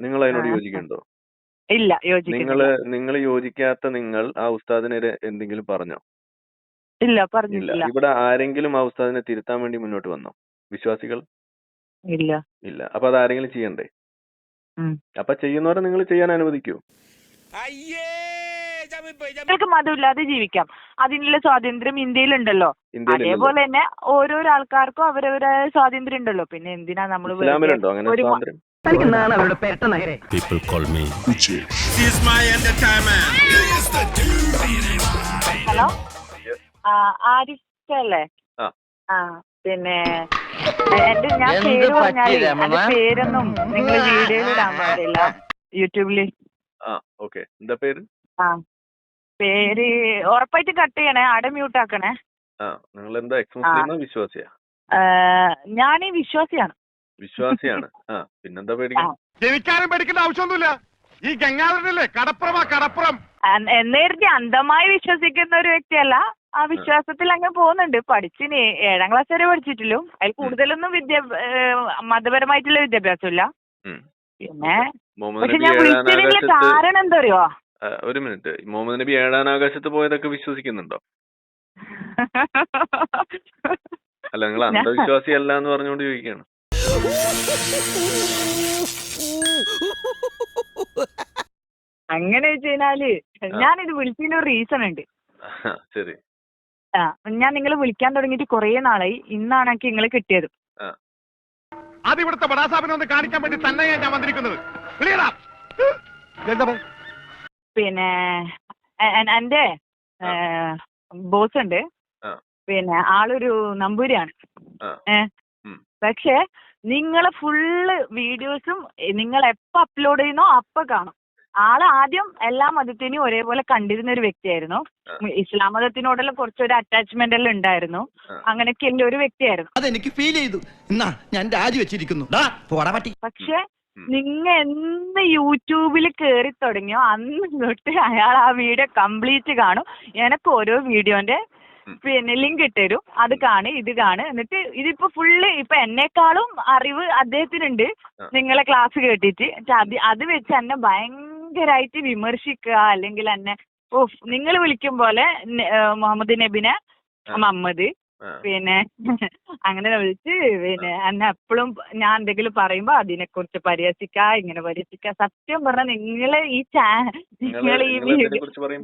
നിങ്ങൾ അതിനോട് യോജിക്കുന്നുണ്ടോ? ഇല്ല, യോജിക്കുന്നില്ല. നിങ്ങൾ യോജിക്കാത്ത നിങ്ങൾ ആ ഉസ്താദിനെതിരെ എന്തെങ്കിലും പറഞ്ഞോ? ഇല്ല, ഇല്ല. പറഞ്ഞിട്ടില്ല. ഇവിടെ ആരെങ്കിലും ആ ഉസ്താദിനെ തിരുത്താൻ വേണ്ടി മുന്നോട്ട് വന്നോ? വിശ്വാസികൾ? ഇല്ല. ഇല്ല. അപ്പൊ അത് ആരെങ്കിലും ചെയ്യണ്ടേ? ഉം. അപ്പൊ ചെയ്യുന്നവരെ നിങ്ങൾ ചെയ്യാൻ അനുവദിക്കൂ. നിങ്ങൾക്ക് മതമില്ലാതെ ജീവിക്കാം, അതിനുള്ള സ്വാതന്ത്ര്യം ഇന്ത്യയിലുണ്ടല്ലോ. ഇന്ത്യയിലില്ലല്ലോ. അതേപോലെ തന്നെ ഓരോരോ ആൾക്കാർക്കും അവരവരുടെ സ്വാതന്ത്ര്യം ഉണ്ടല്ലോ. പിന്നെ എന്തിനാ നമ്മൾ ഇസ്ലാമിലുണ്ടോ അങ്ങനെ ഒരു സ്വാതന്ത്ര്യം? People call me Uche. Hello, ആരിഫല്ലേ? ആ. ആ, പിന്നെ ഞാൻ പേര് പറഞ്ഞാലേ എന്റെ പേരൊന്നും നിങ്ങൾ വീഡിയോയിൽ ഇടാൻ പാടില്ല, യൂട്യൂബില്. ആ, ഓക്കെ. എന്താ പേര്? ആ, പേര് ഉറപ്പായിട്ട് കട്ട് ചെയ്യണേ, ആടെ മ്യൂട്ട് ആക്കണേ. ആ, നിങ്ങൾ എന്താ എക്സ് മുസ്ലിമോ വിശ്വാസിയാ? ഞാൻ വിശ്വാസിയാണ്. വിശ്വാസിയാണ്. ആ, പിന്നെന്താ പേടിക്കണം? ജനിക്കാനും പേടിക്കേണ്ട ആവശ്യമൊന്നുമില്ല. ഈ ഗംഗാധരനല്ലേ കടപ്പുറം. എന്നേരത്തെ അന്ധമായി വിശ്വസിക്കുന്ന ഒരു വ്യക്തിയല്ല. ആ വിശ്വാസത്തിൽ അങ്ങ് പോകുന്നുണ്ട്. പഠിച്ചിന് 7ാം ക്ലാസ് വരെ പഠിച്ചിട്ടുള്ളൂ. അതിൽ കൂടുതലൊന്നും മതപരമായിട്ടുള്ള വിദ്യാഭ്യാസം ഇല്ല. പിന്നെ പക്ഷെ ഞാൻ വിളിച്ചതിനുള്ള കാരണം എന്താ അറിയോ? ഒരു മിനിറ്റ്. മുഹമ്മദ് നബി 7ാം ആകാശത്ത് പോയതൊക്കെ വിശ്വസിക്കുന്നുണ്ടോ? അല്ല, നിങ്ങൾ അന്ധവിശ്വാസി അല്ല എന്ന് പറഞ്ഞുകൊണ്ട് ചോദിക്കുകയാണ്. അങ്ങനെ വെച്ച് കഴിഞ്ഞാല് ഞാനിത് വിളിച്ചതിന് ഒരു റീസൺ ഉണ്ട്. ശരി. ഞാൻ നിങ്ങളെ വിളിക്കാൻ തുടങ്ങിയിട്ട് കുറെ നാളായി. ഇന്നാണ് എനിക്ക് നിങ്ങളെ കിട്ടിയത്. അത് ഇവിടുത്തെ ബടാസാബിനെ ഒന്ന് കാണിക്കാൻ വേണ്ടി തന്നെ ഞാൻ വന്നിരിക്കുന്നത്. പിന്നെ എന്റെ ബോസ് ഉണ്ട്. പിന്നെ ആളൊരു നമ്പൂരിയാണ്. പക്ഷെ നിങ്ങളെ ഫുള്ള് വീഡിയോസും നിങ്ങൾ എപ്പോ അപ്ലോഡ് ചെയ്യുന്നോ അപ്പൊ കാണും. ആള് ആദ്യം എല്ലാ മതത്തിനെയും ഒരേപോലെ കണ്ടിരുന്ന ഒരു വ്യക്തിയായിരുന്നു. ഇസ്ലാം മതത്തിനോടെല്ലാം കുറച്ചൊരു അറ്റാച്ച്മെന്റ് എല്ലാം ഉണ്ടായിരുന്നു. അങ്ങനെയൊക്കെ എന്റെ ഒരു വ്യക്തിയായിരുന്നു. അതെനിക്ക് ഫീൽ ചെയ്തു. ഞാൻ രാജിവെച്ചിരിക്കുന്നു. പക്ഷെ നിങ്ങ എന്ന് യൂട്യൂബിൽ കേറി തുടങ്ങിയോ അന്ന് തൊട്ട് അയാൾ ആ വീഡിയോ കംപ്ലീറ്റ് കാണും. എനക്ക് ഓരോ വീഡിയോന്റെ പിന്നെ ലിങ്ക് ഇട്ടുതരും. അത് കാണ്, ഇത് കാണ്. എന്നിട്ട് ഇതിപ്പോ ഫുള്ള് ഇപ്പൊ എന്നെക്കാളും അറിവ് അദ്ദേഹത്തിനുണ്ട് നിങ്ങളെ ക്ലാസ് കേട്ടിട്ട്. അത് വെച്ച് എന്നെ ഭയങ്കരമായിട്ട് വിമർശിക്കുക, അല്ലെങ്കിൽ എന്നെ നിങ്ങൾ വിളിക്കും പോലെ മുഹമ്മദ് നബിനെ മുഹമ്മദ് പിന്നെ അങ്ങനെ വിളിച്ച് പിന്നെ എന്നെ എപ്പോഴും ഞാൻ എന്തെങ്കിലും പറയുമ്പോ അതിനെ കുറിച്ച് ഇങ്ങനെ പരിഹസിക്ക. സത്യം പറഞ്ഞാൽ നിങ്ങളെ ഈ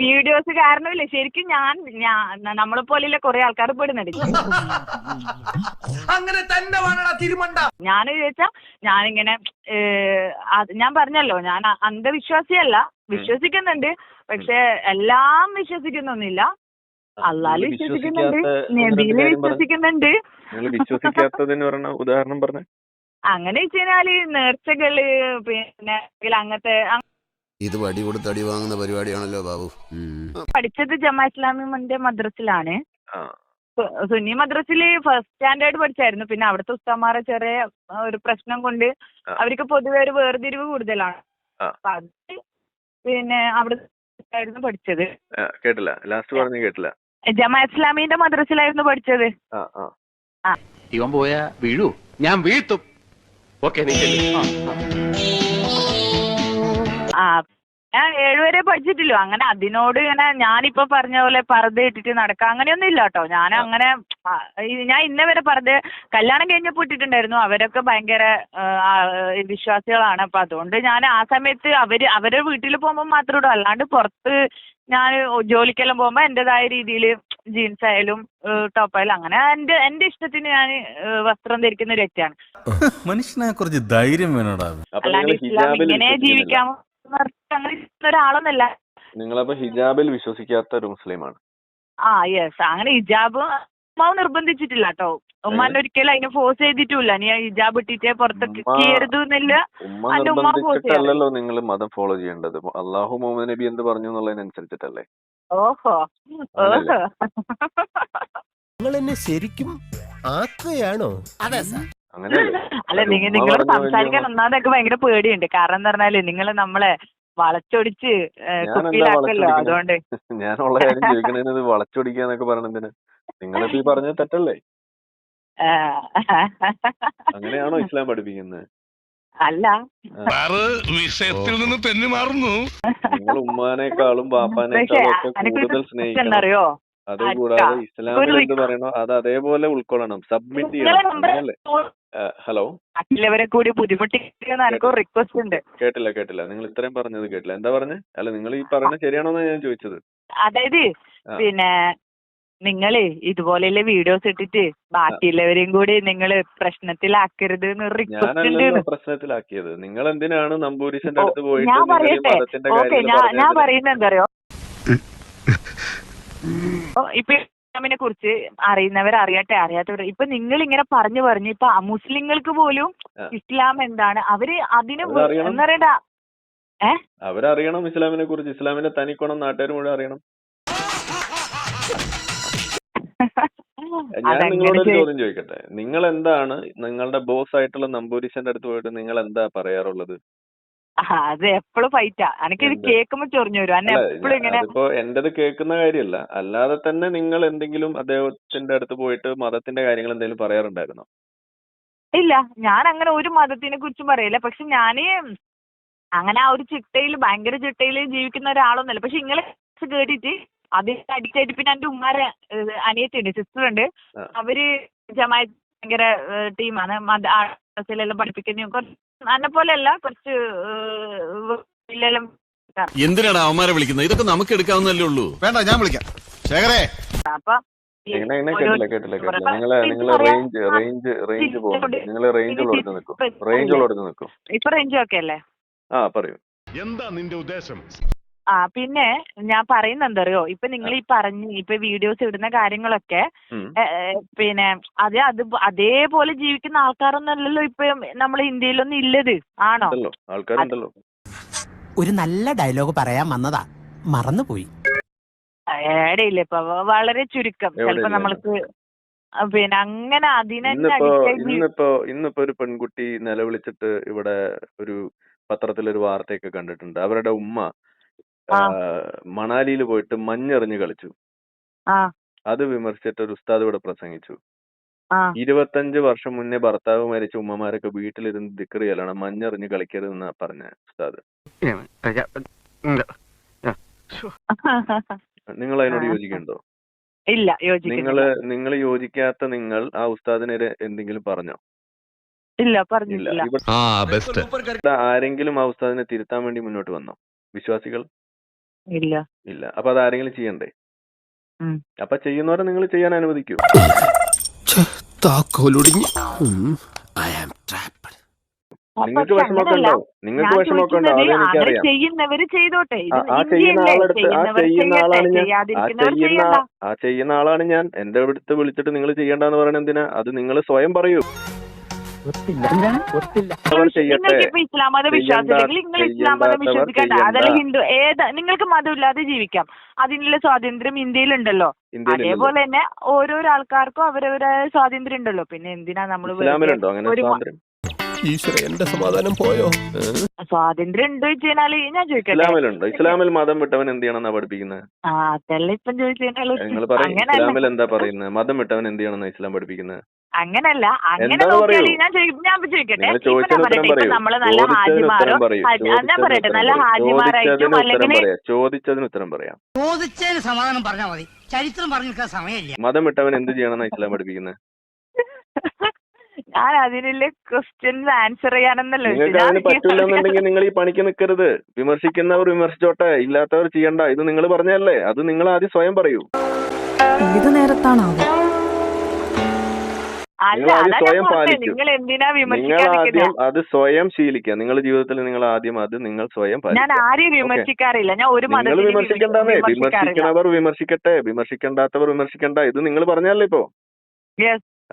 വീഡിയോസ് കാരണമില്ലേ ശരിക്കും ഞാൻ നമ്മളെ പോലെയുള്ള കുറെ ആൾക്കാർ പെടുന്നുണ്ട്. ഞാൻ ചോദിച്ചാ ഞാനിങ്ങനെ ഞാൻ പറഞ്ഞല്ലോ, ഞാൻ അന്ധവിശ്വാസിയല്ല, വിശ്വസിക്കുന്നുണ്ട്. പക്ഷെ എല്ലാം വിശ്വസിക്കുന്നൊന്നുമില്ല. അള്ളാല് വിശ്വസിക്കുന്നുണ്ട്, നബിയില് വിശ്വസിക്കുന്നുണ്ട്. വിശ്വസിക്കാത്തതിന് ഉദാഹരണം പറഞ്ഞ അങ്ങനെ വെച്ച് കഴിഞ്ഞാല് നേർച്ചകള് പിന്നെ അങ്ങനത്തെ. ഇത് വടി കൊടുത്ത് അടി വാങ്ങുന്ന പരിപാടിയാണല്ലോ ബാബു. പഠിച്ചത് ജമാ ഇസ്ലാമിന്റെ മദ്രസിലാണ്. സുന്നി മദ്രസില് ഫസ്റ്റ് സ്റ്റാൻഡേർഡ് പഠിച്ചായിരുന്നു. പിന്നെ അവിടുത്തെ ഉസ്താമാരെ ചെറിയ ഒരു പ്രശ്നം കൊണ്ട് അവർക്ക് പൊതുവെ ഒരു വേർതിരിവ് കൂടുതലാണ്. അപ്പൊ അത് പിന്നെ അവിടെ ആയിരുന്നു പഠിച്ചത്. കേട്ടില്ല, ലാസ്റ്റ് പറഞ്ഞു കേട്ടില്ല. ജമാ ഇസ്ലാമിന്റെ മദ്രസിലായിരുന്നു പഠിച്ചത്. ഇവൻ പോയാ വീഴൂ, ഞാൻ വീഴ്ത്തും. ഓക്കെ, ഞാൻ 7 വരെ പഠിച്ചിട്ടില്ലോ. അങ്ങനെ അതിനോട് ഇങ്ങനെ ഞാനിപ്പോ പറഞ്ഞ പോലെ പർദ്ദ ഇട്ടിട്ട് നടക്കാം അങ്ങനെയൊന്നും ഇല്ല കേട്ടോ. ഞാൻ അങ്ങനെ ഞാൻ ഇന്ന വരെ കല്യാണം കഴിഞ്ഞപ്പോ ഇട്ടിട്ടുണ്ടായിരുന്നു. അവരൊക്കെ ഭയങ്കര വിശ്വാസികളാണ്. അപ്പൊ അതുകൊണ്ട് ഞാൻ ആ സമയത്ത് അവരുടെ വീട്ടിൽ പോകുമ്പോൾ മാത്രം ഇടും. അല്ലാണ്ട് പുറത്ത് ഞാൻ ജോലിക്കെല്ലാം പോകുമ്പോ എന്റേതായ രീതിയിൽ ജീൻസ് ആയാലും ടോപ്പായാലും അങ്ങനെ എന്റെ ഇഷ്ടത്തിന് ഞാൻ വസ്ത്രം ധരിക്കുന്ന ഒരു വ്യക്തിയാണ്. മനുഷ്യനെ കുറച്ച് ധൈര്യം വേണോടാ. അല്ലാണ്ട് ഇസ്ലാം ഇങ്ങനെ ജീവിക്കാമോ അങ്ങനെ ഒരാളൊന്നല്ല. നിങ്ങളപ്പോ ഹിജാബിൽ വിശ്വസിക്കാത്ത ഒരു മുസ്ലിമാണ്. യെസ്. അങ്ങനെ ഹിജാബ് ഉമ്മാവ് നിർബന്ധിച്ചിട്ടില്ല കേട്ടോ. ഉമ്മാന്റെ ഒരിക്കലും അതിനെ ഫോഴ്സ് ചെയ്തിട്ടില്ല. നീ ഹിജാബ് ഇട്ടിട്ടേ പുറത്തേക്ക് കയറുന്നില്ല. നിർബന്ധിച്ചിട്ടല്ലോ നിങ്ങൾ മതം ഫോളോ ചെയ്യേണ്ടത്. അള്ളാഹു മുഹമ്മദ് നബി എന്ത് പറഞ്ഞു എന്നുള്ളതിനനുസരിച്ചിട്ടല്ലേ. ഓഹോ നിങ്ങൾ എന്നെ ശരിക്കും ആക്കുകയാണോ? അല്ല, നിങ്ങൾ സംസാരിക്കാൻ ഒന്നാമതൊക്കെ ഭയങ്കര പേടിയുണ്ട്. കാരണം എന്താ പറഞ്ഞാല് നിങ്ങൾ നമ്മളെ വളച്ചൊടിച്ച് കുപ്പിയിലാക്കല്ലോ. അതുകൊണ്ട് ഞാനുള്ള കാര്യം ചോദിക്കണത് വളച്ചൊടിക്കാന്നൊക്കെ പറയണതിന് നിങ്ങളിപ്പോ ഈ പറഞ്ഞത് തെറ്റല്ലേ? അങ്ങനെയാണോ ഇസ്ലാം പഠിപ്പിക്കുന്നത്? അല്ല വിഷയത്തിൽ നിന്ന് തെന്നി മാറുന്നു. നിങ്ങൾ ഉമ്മാനേക്കാളും പക്ഷെ ബാപ്പാനേക്കാളും ഒക്കെ എനിക്കൊരു കൂടുതൽ സ്നേഹിക്കണം. എന്നറിയോ, അതുകൂടാതെ ഇസ്ലാമിൽ എന്ത് പറയണോ അത് അതേപോലെ ഉൾക്കൊള്ളണം, സബ്മിറ്റ് ചെയ്യണം. അങ്ങനെയല്ലേ? ഹലോ, മറ്റുള്ളവരെ കൂടി ബുദ്ധിമുട്ടിക്കുന്ന എനിക്കൊരു റിക്വസ്റ്റ് ഉണ്ട്. കേട്ടില്ല നിങ്ങൾ ഇത്രയും പറഞ്ഞത് കേട്ടില്ല. എന്താ പറഞ്ഞേ? അല്ല, നിങ്ങൾ ഈ പറയുന്നത് ശരിയാണോന്നാ ഞാൻ ചോദിച്ചത്. അതായത് പിന്നെ നിങ്ങള് ഇതുപോലെയുള്ള വീഡിയോസ് ഇട്ടിട്ട് ബാക്കിയുള്ളവരെയും കൂടി നിങ്ങള് പ്രശ്നത്തിലാക്കരുത് എന്നൊരു റിക്വസ്റ്റ് ഞാനല്ലല്ലോ ഉണ്ട്. പ്രശ്നത്തിലാക്കിയത്. നിങ്ങൾ എന്തിനാണ് നമ്പൂരിശന്റെ അടുത്ത് പോയിട്ട് ഞാൻ നിങ്ങൾ ഈ പറയട്ടെ, മതത്തിന്റെ ഓക്കെ, കാര്യങ്ങൾ ഞാൻ പറഞ്ഞത്? പറയുന്നത് എന്താ ഇപ്പൊ ഇസ്ലാമിനെ കുറിച്ച് അറിയുന്നവർ അറിയട്ടെ, അറിയാത്തവർ ഇപ്പൊ നിങ്ങൾ ഇങ്ങനെ പറഞ്ഞു ഇപ്പൊ മുസ്ലിങ്ങൾക്ക് പോലും ഇസ്ലാം എന്താണ് അവര് അതിന് അതറിയണം. എന്താ പറയണ്ട അവരറിയണം ഇസ്ലാമിനെ കുറിച്ച്, ഇസ്ലാമിന്റെ തനിക്കോണം നാട്ടുകാർ മുഴുവൻ അറിയണം. ഞാൻ നിങ്ങളോട് ഒരു ചോദ്യം ചോദിക്കട്ടെ. നിങ്ങൾ എന്താണ് നിങ്ങളുടെ ബോസ് ആയിട്ടുള്ള നമ്പൂരിശന്റെ അടുത്ത് പോയിട്ട് നിങ്ങൾ എന്താ പറയാറുള്ളത്? അത് എപ്പോഴും ഫൈറ്റാ. എനിക്കിത് കേൾക്കുമ്പോ ചൊറിഞ്ഞു വരും. അന്നെ എപ്പോഴും ഇങ്ങനെ അതിപ്പോ എന്റേത് കേൾക്കുന്ന കാര്യമല്ല, അല്ലാതെ തന്നെ നിങ്ങൾ എന്തെങ്കിലും അദ്ദേഹത്തിന്റെ അടുത്ത് പോയിട്ട് മതത്തിന്റെ കാര്യങ്ങൾ എന്തെങ്കിലും പറയാറുണ്ടായിരുന്നോ? ഇല്ല, ഞാൻ അങ്ങനെ ഒരു മതത്തിനെ കുറിച്ചും പറയില്ല. പക്ഷെ ഞാന് അങ്ങനെ ആ ഒരു ഭയങ്കര ചിട്ടയിൽ ജീവിക്കുന്ന ഒരാളൊന്നുമല്ല. പക്ഷെ ഇങ്ങളെ കേട്ടിട്ട് അത് അടിച്ചായിട്ട് പിന്നെ എന്റെ ഉമ്മാരെ അനിയത്തിയുണ്ട്, സിസ്റ്റർ ഉണ്ട്. അവര് ജമാഅത്ത് ഭയങ്കര ടീമാണ്. മദ്രസയിലെല്ലാം പഠിപ്പിക്കുന്ന എന്നെ പോലെയല്ല, കുറച്ച് എന്തിനാണ് അവന്മാരെ വിളിക്കുന്നത്? ഇതൊക്കെ നമുക്ക് എടുക്കാവുന്നല്ലേ ഉള്ളൂ. വേണ്ട, ഞാൻ വിളിക്കാം. ശേഖരേ, അപ്പൊ കേട്ടില്ല. നിങ്ങള് റേഞ്ച് പോകുന്നുണ്ട്. നിങ്ങൾ റേഞ്ച് ഉള്ളിടത്ത് നിൽക്കും. ഇപ്പൊ റേഞ്ച് ഒക്കെ അല്ലേ? പറയൂ. എന്താ നിന്റെ ഉദ്ദേശം? പിന്നെ ഞാൻ പറയുന്നത് എന്തറിയോ, ഇപ്പൊ നിങ്ങൾ ഈ ഇപ്പൊ വീഡിയോസ് ഇടുന്ന കാര്യങ്ങളൊക്കെ പിന്നെ അതേപോലെ ജീവിക്കുന്ന ആൾക്കാരൊന്നല്ലല്ലോ ഇപ്പൊ നമ്മളെ ഇന്ത്യയിലൊന്നും ഇല്ലത്, ആണോ? ആൾക്കാരുണ്ടല്ലോ. ഒരു നല്ല ഡയലോഗ് പറയാൻ വന്നതാ, മറന്നുപോയി. ഏടെയില്ല, ഇപ്പൊ വളരെ ചുരുക്കം. ചിലപ്പോ നമ്മൾക്ക് പിന്നെ അങ്ങനെ അതിനെ ഇന്നിപ്പോ ഒരു പെൺകുട്ടി നിലവിളിച്ചിട്ട് ഇവിടെ ഒരു പത്രത്തിലൊരു വാർത്തയൊക്കെ കണ്ടിട്ടുണ്ട്. അവരുടെ ഉമ്മ മണാലിയിൽ പോയിട്ട് മഞ്ഞെറിഞ്ഞ് കളിച്ചു. അത് വിമർശിച്ചിട്ട് ഒരു ഉസ്താദ് ഇവിടെ പ്രസംഗിച്ചു. 25 വർഷം മുന്നേ ഭർത്താവ് മരിച്ച ഉമ്മമാരൊക്കെ വീട്ടിലിരുന്ന് ദിക്ർ ചെയ്യലാണ്, മഞ്ഞെറിഞ്ഞ് കളിക്കരുതെന്നാ പറഞ്ഞ ഉസ്താദ്. നിങ്ങൾ അതിനോട് യോജിക്കുന്നുണ്ടോ? ഇല്ല, യോജിക്കുന്നില്ല. നിങ്ങൾ യോജിക്കാത്ത നിങ്ങൾ ആ ഉസ്താദിനെതിരെ എന്തെങ്കിലും പറഞ്ഞോ? ഇല്ല, പറഞ്ഞില്ല. ഇവിടെ ആരെങ്കിലും ആ ഉസ്താദിനെ തിരുത്താൻ വേണ്ടി മുന്നോട്ട് വന്നോ? വിശ്വാസികൾ ഇല്ല. അപ്പൊ അത് ആരെങ്കിലും ചെയ്യണ്ടേ? അപ്പൊ ചെയ്യുന്നവരെ നിങ്ങൾ ചെയ്യാൻ അനുവദിക്കൂ. നിങ്ങൾക്ക് വിഷമമൊക്കെ ഉണ്ടാവും. അത് എനിക്കറിയാം. ചെയ്യുന്നവര് ചെയ്തോട്ടെ. ആ ചെയ്യുന്ന ആളാണ് ഞാൻ. എന്റെ അടുത്ത് വിളിച്ചിട്ട് നിങ്ങൾ ചെയ്യണ്ടെന്ന് പറയണ എന്തിനാ? അത് നിങ്ങൾ സ്വയം പറയൂ. നിങ്ങൾക്ക് ഇസ്ലാം മതം വിശ്വാസമില്ലെങ്കിൽ നിങ്ങൾ ഇസ്ലാം മതം വിശ്വസിക്കണ്ട. അതല്ല ഹിന്ദു, നിങ്ങൾക്ക് മതമില്ലാതെ ജീവിക്കാം. അതിനുള്ള സ്വാതന്ത്ര്യം ഇന്ത്യയിലുണ്ടല്ലോ. അതേപോലെ തന്നെ ഓരോരോ ആൾക്കാർക്കും അവരവരായ സ്വാതന്ത്ര്യം ഉണ്ടല്ലോ. പിന്നെ എന്തിനാ നമ്മൾ എന്റെ സമാധാനം പോയോ? സ്വാതന്ത്ര്യം ഉണ്ടോ ചോദിച്ചാല് ഞാൻ ചോദിക്കട്ടെ, ഇസ്ലാമിൽ മതം വിട്ടവൻ എന്ത് ചെയ്യണമെന്നാ പഠിപ്പിക്കുന്നത്? അതല്ല ഇപ്പം ചോദിച്ചാൽ ഇസ്ലാമിൽ എന്താ പറയുന്നത്? മതം വിട്ടവൻ എന്ത് ചെയ്യണമെന്നാ ഇസ്ലാം പഠിപ്പിക്കുന്നത്? അങ്ങനല്ല, അങ്ങനെ നോക്കിയാൽ ഞാൻ ചോദിക്കട്ടെ, നമ്മള് നല്ല ഹാജിമാരോ, ഞാൻ പറയട്ടെ, നല്ല ഹാജിമാരായിട്ടും അല്ലെങ്കിൽ ചോദിച്ചതിന് ഉത്തരം പറയാം. ചോദിച്ചതിന് സമാധാനം പറഞ്ഞാൽ മതി, ചരിത്രം പറഞ്ഞിരിക്കാൻ സമയമില്ല. മതം വിട്ടവൻ എന്ത് ചെയ്യണമെന്നാ ഇസ്ലാം പഠിപ്പിക്കുന്നത്? ഞാൻ അതിനുള്ള ക്വസ്റ്റ്യൻസ് ആൻസർ ചെയ്യാനെന്നല്ലോ. നിങ്ങൾക്ക് അതിന് പറ്റില്ലെന്നുണ്ടെങ്കിൽ നിങ്ങൾ ഈ പണിക്ക് നിൽക്കരുത്. വിമർശിക്കുന്നവർ വിമർശിച്ചോട്ടെ, ഇല്ലാത്തവർ ചെയ്യണ്ട. ഇത് നിങ്ങൾ പറഞ്ഞല്ലേ, അത് നിങ്ങൾ ആദ്യം സ്വയം പറയൂ. ഏത് നേരത്താണോ സ്വയം പാലിക്കൂ. നിങ്ങൾ ആദ്യം അത് സ്വയം ശീലിക്കുക. നിങ്ങളുടെ ജീവിതത്തിൽ നിങ്ങൾ ആദ്യം അത് നിങ്ങൾ സ്വയം പാലിക്കുക. ഞാൻ ആരെയും വിമർശിക്കാറില്ല. ഞാൻ ഒരു നിങ്ങൾ വിമർശിക്കണ്ടെന്നേ. വിമർശിക്കുന്നവർ വിമർശിക്കട്ടെ, വിമർശിക്കണ്ടാത്തവർ വിമർശിക്കണ്ട. ഇത് നിങ്ങൾ പറഞ്ഞല്ലേ ഇപ്പോ.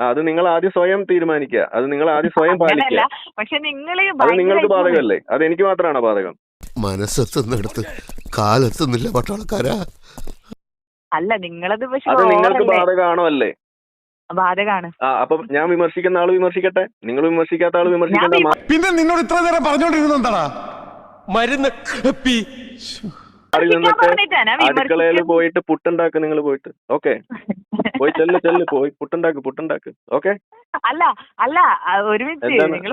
അത് നിങ്ങൾ ആദ്യം സ്വയം തീരുമാനിക്കുക. അത് നിങ്ങൾ ആദ്യം സ്വയം പാലിക്കുക. പക്ഷെ അത് നിങ്ങൾക്ക് ബാധകമല്ലേ? അത് എനിക്ക് മാത്രമാണോ ബാധകം? മനസ്സെത്തുന്നിടത്ത് കാലെത്തുന്നില്ല പട്ടാളക്കാരാ. അല്ല, നിങ്ങളത് അത് നിങ്ങൾക്ക് ബാധകമാണോ? അല്ലേ? ബാധകമാണ്. അപ്പൊ ഞാൻ വിമർശിക്കുന്ന ആള് വിമർശിക്കട്ടെ, നിങ്ങൾ വിമർശിക്കാത്ത ആള് വിമർശിക്കണ്ട. പിന്നെ നിന്നോട് ഇത്ര നേരം പറഞ്ഞോണ്ടിരുന്ന എന്താടാ? മരുന്ന് അടുക്കളയിൽ പോയിട്ട് പുട്ടുണ്ടാക്ക്. നിങ്ങൾ പോയിട്ട് ഓക്കെ പോയി ചെല്ല് പോയി പുട്ടുണ്ടാക്ക്. ഓക്കെ. അല്ല ഒരു മിനിറ്റ്, നിങ്ങൾ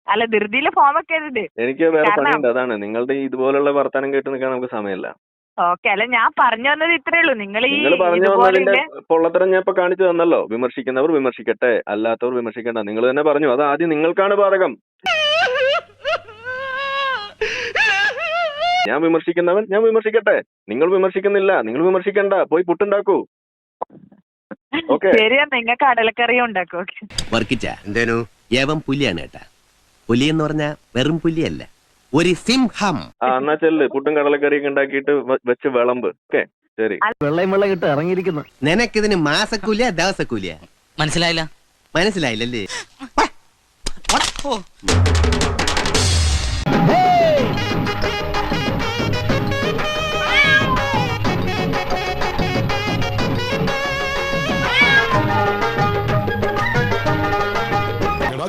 അല്ല ധൃതിയില് ഫോം വെക്കരുത്. എനിക്ക് വേറെ കാരണം- പണിയുണ്ട്, അതാണ്. നിങ്ങളുടെ ഈ ഇതുപോലുള്ള വർത്തമാനം കേട്ട് നിൽക്കാൻ നമുക്ക് സമയമല്ല. ഓക്കെ, അല്ല ഞാൻ പറഞ്ഞു വന്നത് ഇത്രേ ഉള്ളൂ. നിങ്ങൾ ഈ നിങ്ങൾ പറഞ്ഞു വന്നതിന്റെ ഇതുപോലെ പൊള്ളത്തരം ഞാൻ ഇപ്പൊ കാണിച്ചു തന്നല്ലോ. വിമർശിക്കുന്നവർ വിമർശിക്കട്ടെ, അല്ലാത്തവർ വിമർശിക്കണ്ട. നിങ്ങൾ തന്നെ പറഞ്ഞു, അത് ആദ്യം നിങ്ങൾക്കാണ് ബാധകം. ഞാൻ വിമർശിക്കുന്നവൻ ഞാൻ വിമർശിക്കട്ടെ, നിങ്ങൾ വിമർശിക്കുന്നില്ല, നിങ്ങൾ വിമർശിക്കണ്ട, പോയി പുട്ടുണ്ടാക്കൂ. ഓക്കെ, ശരിയാ, നിങ്ങൾക്ക് കടലക്കറി ഉണ്ടാക്കും. ഓക്കെ, വർക്കിച്ച എന്തേനു ഏവം പുലിയാണ് കേട്ടാ. പുലി എന്ന് പറഞ്ഞാ വെറും പുലിയല്ല, ഒരു സിംഹം. എന്നാ ചെല്ല്, പുട്ടും കടലക്കറിയൊക്കെ ഉണ്ടാക്കിയിട്ട് വെച്ച് വിളമ്പ്. ഓക്കെ, ശരി. വെള്ളം കിട്ട് ഇറങ്ങിയിരിക്കുന്നു. നിനക്കിതിന് മാസക്കൂലിയ ദിവസക്കൂലിയ? മനസ്സിലായില്ല. മനസ്സിലായില്ലല്ലേ?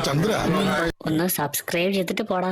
ചന്ദ്ര ഒന്ന് സബ്സ്ക്രൈബ് ചെയ്തിട്ട് പോടാ.